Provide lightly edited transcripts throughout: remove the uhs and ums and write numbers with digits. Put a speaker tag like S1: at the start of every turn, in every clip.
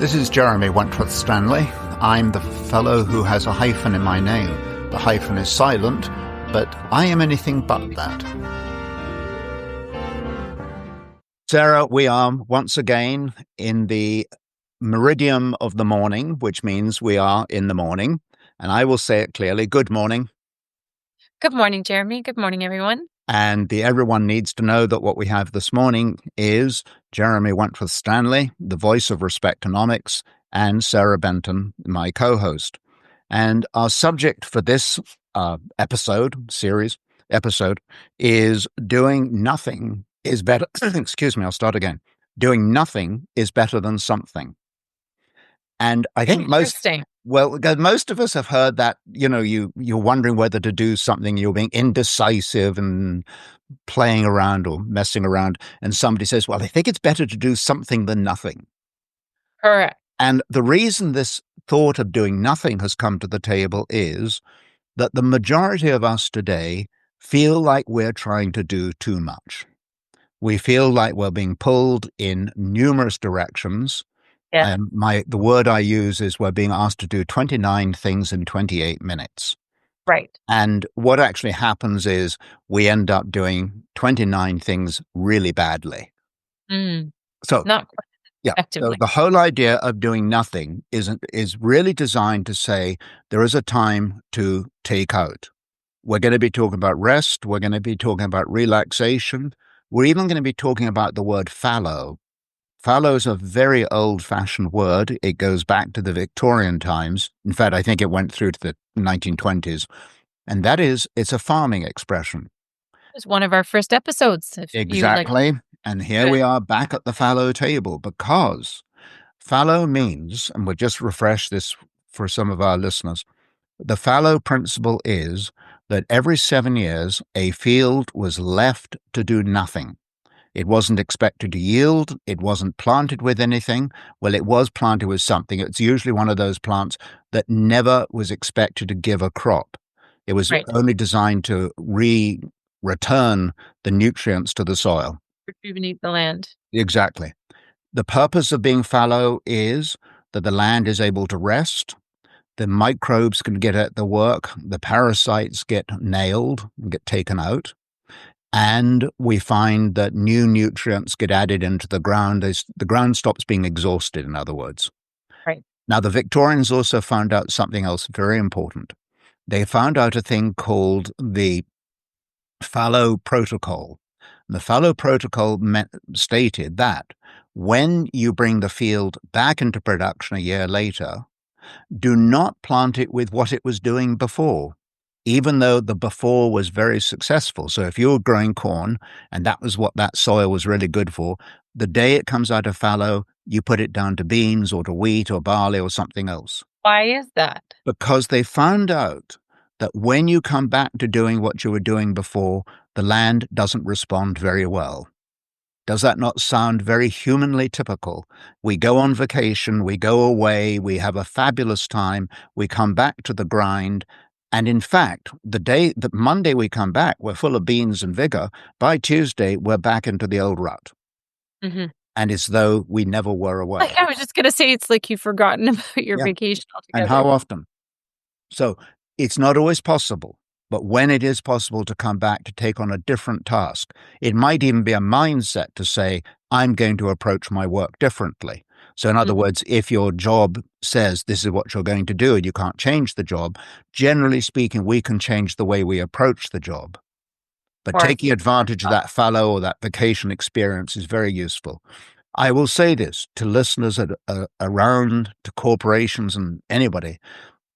S1: This is Jeremy Wentworth-Stanley. I'm the fellow who has a hyphen in my name. The hyphen is silent, but I am anything but that. Sarah, we are once again in the meridian of the morning, which means we are in the morning. And I will say it clearly. Good morning.
S2: Good morning, Jeremy. Good morning, everyone.
S1: And everyone needs to know that what we have this morning is Jeremy Wentworth-Stanley, the voice of Respectonomics, and Sarah Benton, my co-host. And our subject for this episode is doing nothing is better. Excuse me, I'll start again. Doing nothing is better than something. And I think most of us have heard that, you're wondering whether to do something, you're being indecisive and playing around or messing around. And somebody says, well, I think it's better to do something than nothing.
S2: Correct.
S1: And the reason this thought of doing nothing has come to the table is that the majority of us today feel like we're trying to do too much. We feel like we're being pulled in numerous directions.
S2: Yeah.
S1: The word I use is we're being asked to do 29 things in 28 minutes.
S2: Right.
S1: And what actually happens is we end up doing 29 things really badly. So
S2: not quite effectively.
S1: So the whole idea of doing nothing is really designed to say there is a time to take out. We're going to be talking about rest. We're going to be talking about relaxation. We're even going to be talking about the word fallow. Fallow is a very old-fashioned word. It goes back to the Victorian times. In fact, I think it went through to the 1920s. And it's a farming expression.
S2: It was one of our first episodes.
S1: Exactly. And here we are back at the fallow table because fallow means, and we'll just refresh this for some of our listeners, the fallow principle is that every 7 years, a field was left to do nothing. It wasn't expected to yield. It wasn't planted with anything. Well, it was planted with something. It's usually one of those plants that never was expected to give a crop. It was only designed to return the nutrients to the soil.
S2: Rejuvenate the land.
S1: Exactly. The purpose of being fallow is that the land is able to rest. The microbes can get at the work. The parasites get nailed and get taken out. And we find that new nutrients get added into the ground. The ground stops being exhausted, in other words.
S2: Right.
S1: Now, the Victorians also found out something else very important. They found out a thing called the fallow protocol. The fallow protocol stated that when you bring the field back into production a year later, do not plant it with what it was doing before, even though the before was very successful. So if you were growing corn and that was what that soil was really good for, the day it comes out of fallow, you put it down to beans or to wheat or barley or something else.
S2: Why is that?
S1: Because they found out that when you come back to doing what you were doing before, the land doesn't respond very well. Does that not sound very humanly typical? We go on vacation, we go away, we have a fabulous time, we come back to the grind, and in fact, the Monday we come back, we're full of beans and vigor. By Tuesday, we're back into the old rut.
S2: Mm-hmm.
S1: And it's though we never were away.
S2: I was just going to say, it's like you've forgotten about your vacation altogether.
S1: And how often? So it's not always possible. But when it is possible to come back to take on a different task, it might even be a mindset to say, I'm going to approach my work differently. So in other words, if your job says this is what you're going to do and you can't change the job, generally speaking, we can change the way we approach the job. But taking advantage of that fallow or that vacation experience is very useful. I will say this to listeners around, to corporations and anybody,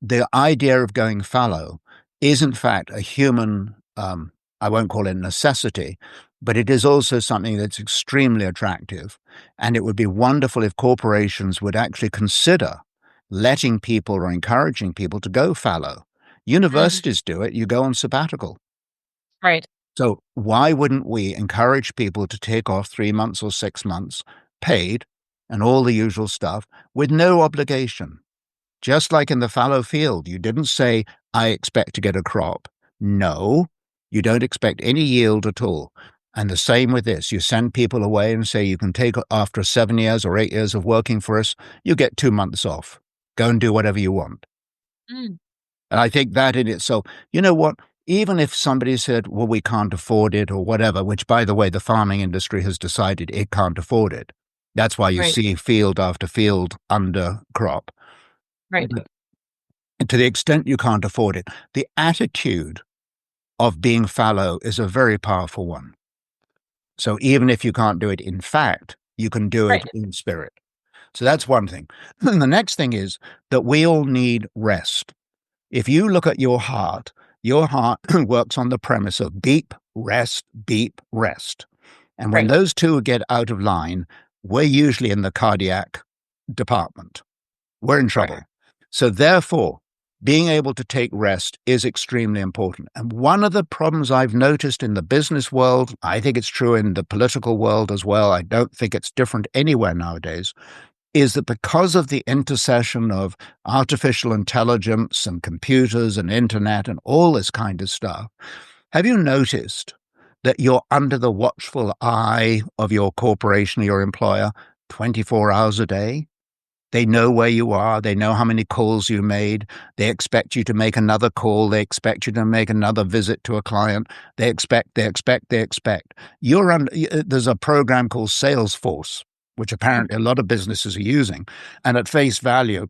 S1: the idea of going fallow is in fact a human, I won't call it necessity, but it is also something that's extremely attractive. And it would be wonderful if corporations would actually consider letting people or encouraging people to go fallow. Universities do it. You go on sabbatical.
S2: Right.
S1: So why wouldn't we encourage people to take off 3 months or 6 months paid and all the usual stuff with no obligation? Just like in the fallow field, you didn't say, I expect to get a crop. No, you don't expect any yield at all. And the same with this. You send people away and say, you can take, after 7 years or 8 years of working for us, you get 2 months off. Go and do whatever you want.
S2: Mm.
S1: And I think that in it. So, you know what? Even if somebody said, well, we can't afford it or whatever, which, by the way, the farming industry has decided it can't afford it. That's why you
S2: Right.
S1: see field after field under crop.
S2: Right.
S1: But to the extent you can't afford it, the attitude of being fallow is a very powerful one. So even if you can't do it in fact, you can do it
S2: Right.
S1: in spirit. So that's one thing. And the next thing is that we all need rest. If you look at your heart works on the premise of beep, rest, beep, rest. And when
S2: Right.
S1: those two get out of line, we're usually in the cardiac department. We're in trouble.
S2: Right.
S1: So therefore, being able to take rest is extremely important. And one of the problems I've noticed in the business world, I think it's true in the political world as well, I don't think it's different anywhere nowadays, is that because of the intercession of artificial intelligence and computers and internet and all this kind of stuff, have you noticed that you're under the watchful eye of your corporation or your employer 24 hours a day? They know where you are. They know how many calls you made. They expect you to make another call. They expect you to make another visit to a client. They expect. There's a program called Salesforce, which apparently a lot of businesses are using. And at face value,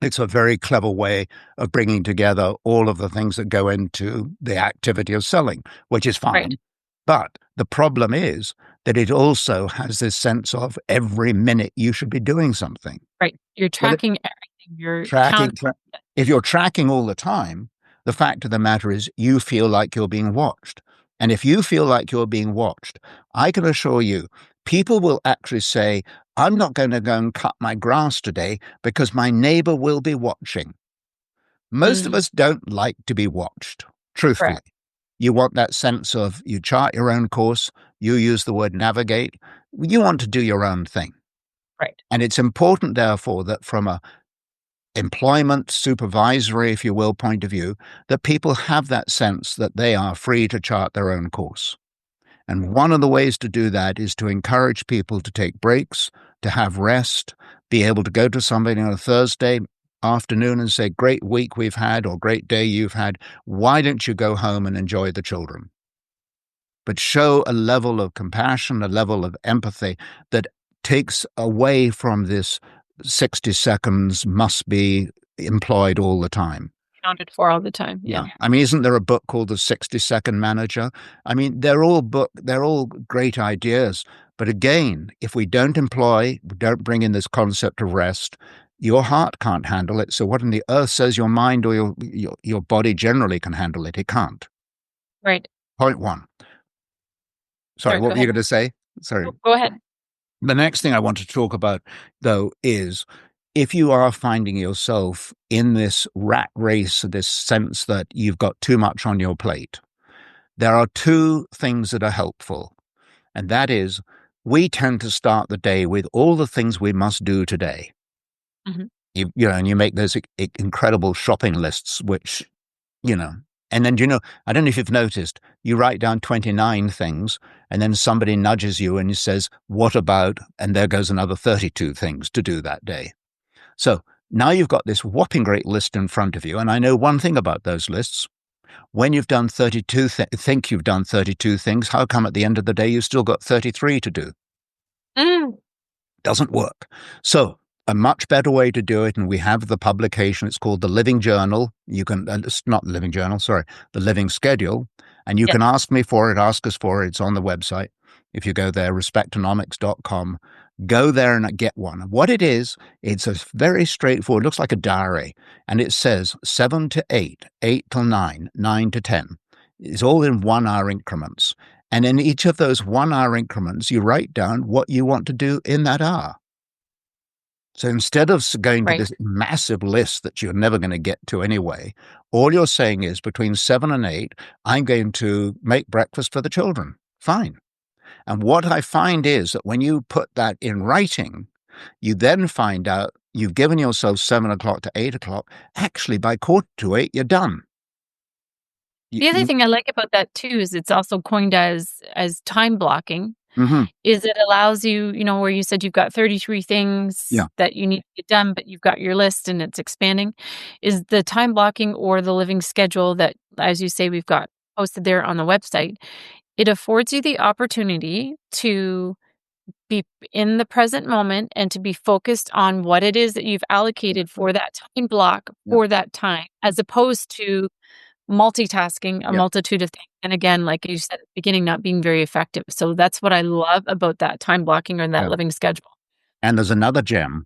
S1: it's a very clever way of bringing together all of the things that go into the activity of selling, which is fine.
S2: Right.
S1: But the problem is that it also has this sense of every minute you should be doing something.
S2: Right. You're
S1: Well,
S2: tracking everything. You're
S1: tracking,
S2: counting.
S1: if you're tracking all the time, the fact of the matter is you feel like you're being watched. And if you feel like you're being watched, I can assure you, people will actually say, I'm not going to go and cut my grass today because my neighbor will be watching. Most of
S2: Mm.
S1: us don't like to be watched, truthfully.
S2: Correct.
S1: You want that sense of you chart your own course, you use the word navigate, you want to do your own thing.
S2: Right.
S1: And it's important, therefore, that from a employment, supervisory, if you will, point of view, that people have that sense that they are free to chart their own course. And one of the ways to do that is to encourage people to take breaks, to have rest, be able to go to somebody on a Thursday afternoon and say, great week we've had or great day you've had. Why don't you go home and enjoy the children? But show a level of compassion, a level of empathy that takes away from this 60 seconds must be employed all the time.
S2: Counted for all the time. Yeah.
S1: I mean, isn't there a book called The 60-Second Manager? I mean, they're all great ideas. But again, if we don't don't bring in this concept of rest, your heart can't handle it. So what in the earth says your mind or your body generally can handle it? It can't.
S2: Right.
S1: Point one. Sorry,
S2: Sorry,
S1: what
S2: go
S1: were you
S2: ahead.
S1: going to say? Sorry.
S2: Go ahead.
S1: The next thing I want to talk about, though, is if you are finding yourself in this rat race, this sense that you've got too much on your plate, there are two things that are helpful. And that is, we tend to start the day with all the things we must do today.
S2: Mm-hmm.
S1: And you make those incredible shopping lists, which, and then, I don't know if you've noticed, you write down 29 things and then somebody nudges you and says, what about, and there goes another 32 things to do that day. So now you've got this whopping great list in front of you. And I know one thing about those lists. When you've done 32, think you've done 32 things, how come at the end of the day you've still got 33 to do?
S2: Mm.
S1: Doesn't work. So a much better way to do it, and we have the publication, it's called the Living Journal. You can, it's not the Living Journal, sorry, the Living Schedule. And you can ask me for it, ask us for it. It's on the website. If you go there, respectonomics.com, go there and get one. What it is, it's a very straightforward, looks like a diary, and it says 7 to 8, 8 till 9, 9 to 10. It's all in 1 hour increments. And in each of those 1 hour increments, you write down what you want to do in that hour. So instead of going to this massive list that you're never going to get to anyway, all you're saying is between 7 and 8, I'm going to make breakfast for the children. Fine. And what I find is that when you put that in writing, you then find out you've given yourself 7 o'clock to 8 o'clock. Actually, by 7:45, you're done.
S2: The other
S1: You
S2: thing I like about that too is it's also coined as time blocking,
S1: mhm,
S2: is it allows you, where you said you've got 33
S1: yeah,
S2: things that you need to get done, but you've got your list and it's expanding, is the time blocking or the living schedule that, as you say, we've got posted there on the website. It affords you the opportunity to be in the present moment and to be focused on what it is that you've allocated for that time block
S1: yeah,
S2: for that time, as opposed to multitasking a
S1: yeah,
S2: multitude of things. And again, like you said at the beginning, not being very effective. So that's what I love about that time blocking or that
S1: yeah.
S2: living schedule.
S1: And there's another gem,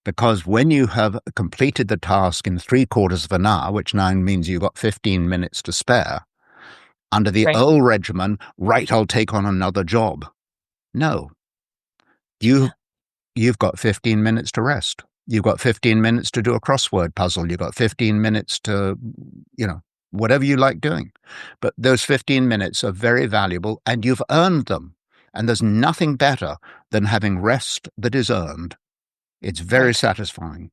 S1: because when you have completed the task in 3/4 of an hour, which now means you've got 15 minutes to spare, under the
S2: Right.
S1: old regimen, right, I'll take on another job. No, you you've got 15 minutes to rest. You've got 15 minutes to do a crossword puzzle. You've got 15 minutes to, you know, whatever you like doing. But those 15 minutes are very valuable and you've earned them. And there's nothing better than having rest that is earned. It's very
S2: Right.
S1: satisfying.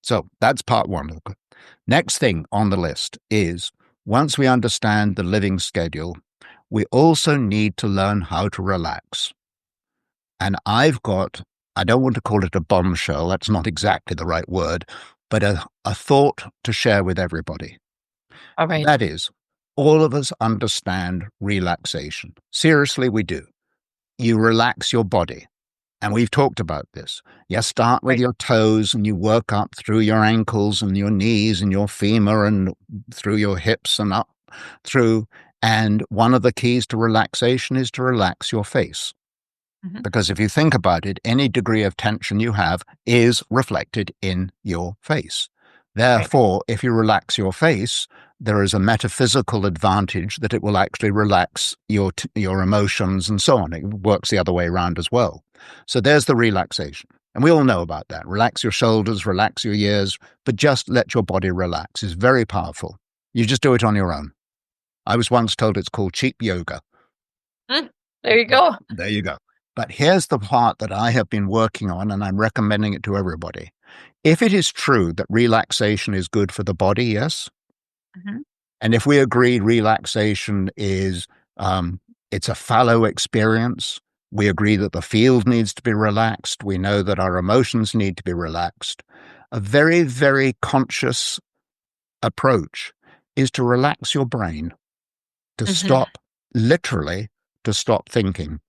S1: So that's part one. Next thing on the list is, once we understand the living schedule, we also need to learn how to relax. And I don't want to call it a bombshell, that's not exactly the right word, but a thought to share with everybody.
S2: All right.
S1: That is, all of us understand relaxation. Seriously, we do. You relax your body. And we've talked about this. You start with
S2: Right.
S1: your toes and you work up through your ankles and your knees and your femur and through your hips and up through. And one of the keys to relaxation is to relax your face.
S2: Mhm.
S1: Because if you think about it, any degree of tension you have is reflected in your face.
S2: Right.
S1: Therefore, if you relax your face, there is a metaphysical advantage that it will actually relax your emotions and so on. It works the other way around as well. So there's the relaxation. And we all know about that. Relax your shoulders, relax your ears, but just let your body relax. It's very powerful. You just do it on your own. I was once told it's called cheap yoga.
S2: Mm, there you
S1: But
S2: go.
S1: there you go. But here's the part that I have been working on, and I'm recommending it to everybody. If it is true that relaxation is good for the body, yes.
S2: Mhm.
S1: And if we agree relaxation is, it's a fallow experience, we agree that the field needs to be relaxed, we know that our emotions need to be relaxed. A very, very conscious approach is to relax your brain, to
S2: Mhm.
S1: stop, literally, to stop thinking.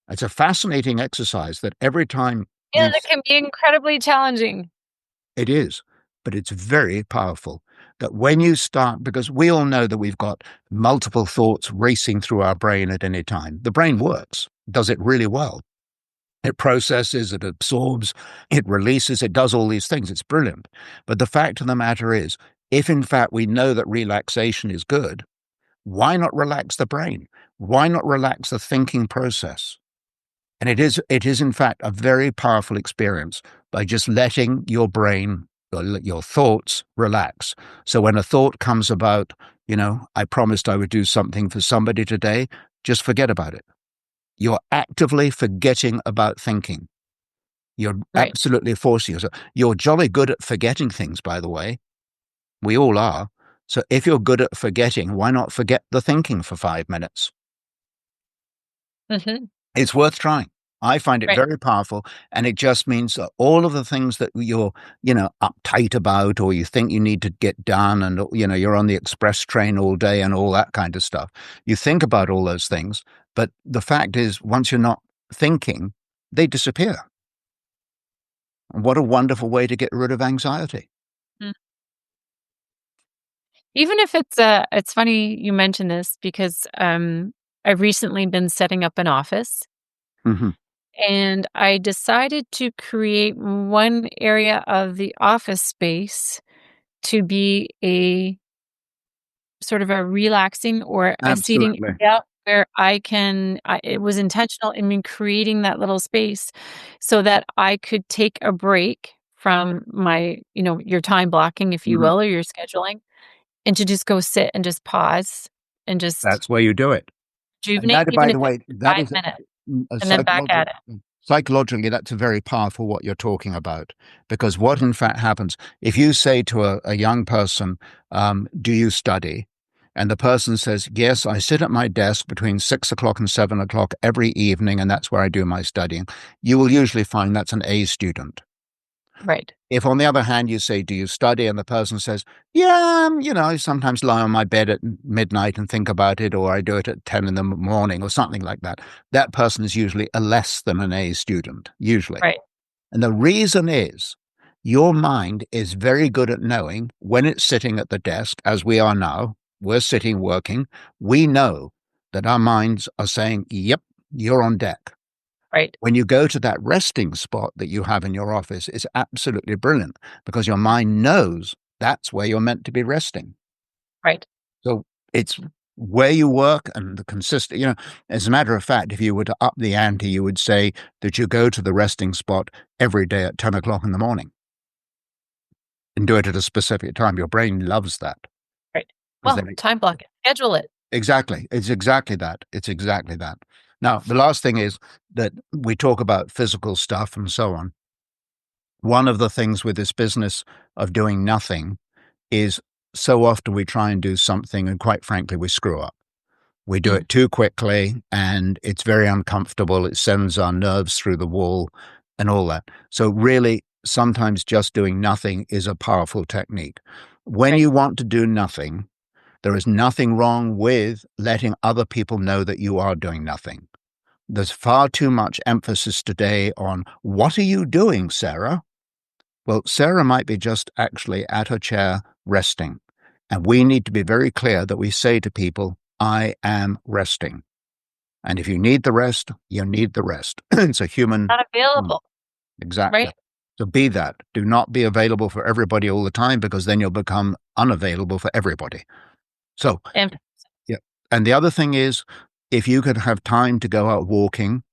S1: It's a fascinating exercise that every time
S2: Yeah, that can be incredibly challenging.
S1: it is, but it's very powerful. That when you start, because we all know that we've got multiple thoughts racing through our brain at any time. The brain works, does it really well. It processes, it absorbs, it releases, it does all these things. It's brilliant. But the fact of the matter is, if in fact we know that relaxation is good, why not relax the brain? Why not relax the thinking process? And it is in fact a very powerful experience by just letting your brain, your thoughts relax. So when a thought comes about, I promised I would do something for somebody today, just forget about it. You're actively forgetting about thinking. You're
S2: Right.
S1: absolutely forcing yourself. You're jolly good at forgetting things, by the way. We all are. So if you're good at forgetting, why not forget the thinking for 5 minutes?
S2: Mhm.
S1: It's worth trying. I find it
S2: Right.
S1: very powerful, and it just means that all of the things that you're, uptight about, or you think you need to get done, and you're on the express train all day and all that kind of stuff. You think about all those things, but the fact is, once you're not thinking, they disappear. And what a wonderful way to get rid of anxiety.
S2: Mm. Even if it's funny you mention this because, I've recently been setting up an office,
S1: Hmm.
S2: and I decided to create one area of the office space to be a sort of a relaxing or a seating
S1: Absolutely.
S2: area where it was intentional in me creating that little space so that I could take a break from my, your time blocking, if you
S1: Hmm.
S2: will, or your scheduling, and to just go sit and just pause and just
S1: That's where you do it. And
S2: rejuvenate,
S1: that,
S2: even
S1: by
S2: if
S1: the
S2: it's
S1: way,
S2: for
S1: that
S2: 5
S1: is
S2: minutes
S1: a
S2: and then back
S1: psychological.
S2: at it.
S1: Psychologically, that's very powerful what you're talking about, because what in fact happens if you say to a young person, do you study? And the person says, yes, I sit at my desk between 6 o'clock and 7 o'clock every evening, and that's where I do my studying. You will usually find that's an A student.
S2: Right.
S1: If, on the other hand, you say, do you study? And the person says, yeah, I sometimes lie on my bed at midnight and think about it, or I do it at 10 in the morning or something like that. That person is usually a less than an A student, usually.
S2: Right.
S1: And the reason is your mind is very good at knowing when it's sitting at the desk, as we are now, we're sitting working. We know that our minds are saying, yep, you're on deck.
S2: Right.
S1: When you go to that resting spot that you have in your office, it's absolutely brilliant because your mind knows that's where you're meant to be resting.
S2: Right.
S1: So it's where you work and the consistent, as a matter of fact, if you were to up the ante, you would say that you go to the resting spot every day at 10 o'clock in the morning and do it at a specific time. Your brain loves that.
S2: Right.
S1: 'Cause
S2: Well, time block it. Schedule it.
S1: Exactly. It's exactly that. It's exactly that. Now, the last thing is that we talk about physical stuff and so on. One of the things with this business of doing nothing is so often we try and do something and quite frankly, we screw up. We do it too quickly and it's very uncomfortable. It sends our nerves through the wall and all that. So really, sometimes just doing nothing is a powerful technique. When
S2: Right.
S1: you want to do nothing, there is nothing wrong with letting other people know that you are doing nothing. There's far too much emphasis today on, what are you doing, Sarah? Well, Sarah might be just actually at her chair resting. And we need to be very clear that we say to people, I am resting. And if you need the rest, you need the rest. It's a human.
S2: Not available.
S1: Exactly.
S2: Right.
S1: So be that. Do not be available for everybody all the time because then you'll become unavailable for everybody. So,
S2: And
S1: yeah. And the other thing is, if you could have time to go out walking,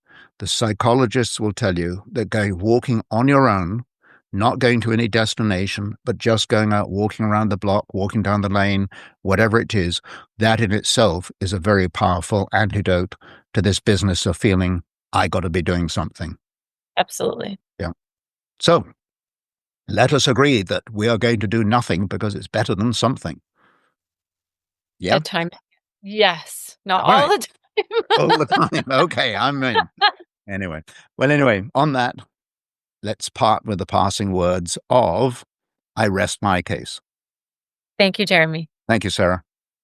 S1: the psychologists will tell you that going walking on your own, not going to any destination, but just going out, walking around the block, walking down the lane, whatever it is, that in itself is a very powerful antidote to this business of feeling, I got to be doing something.
S2: absolutely.
S1: Yeah. So let us agree that we are going to do nothing because it's better than something. Yeah.
S2: At time. Yes. Not
S1: All
S2: all
S1: right.
S2: the time.
S1: All the time. Okay. I'm in. Anyway. Well, anyway, on that, let's part with the passing words of, I rest my case.
S2: Thank you, Jeremy.
S1: Thank you, Sarah.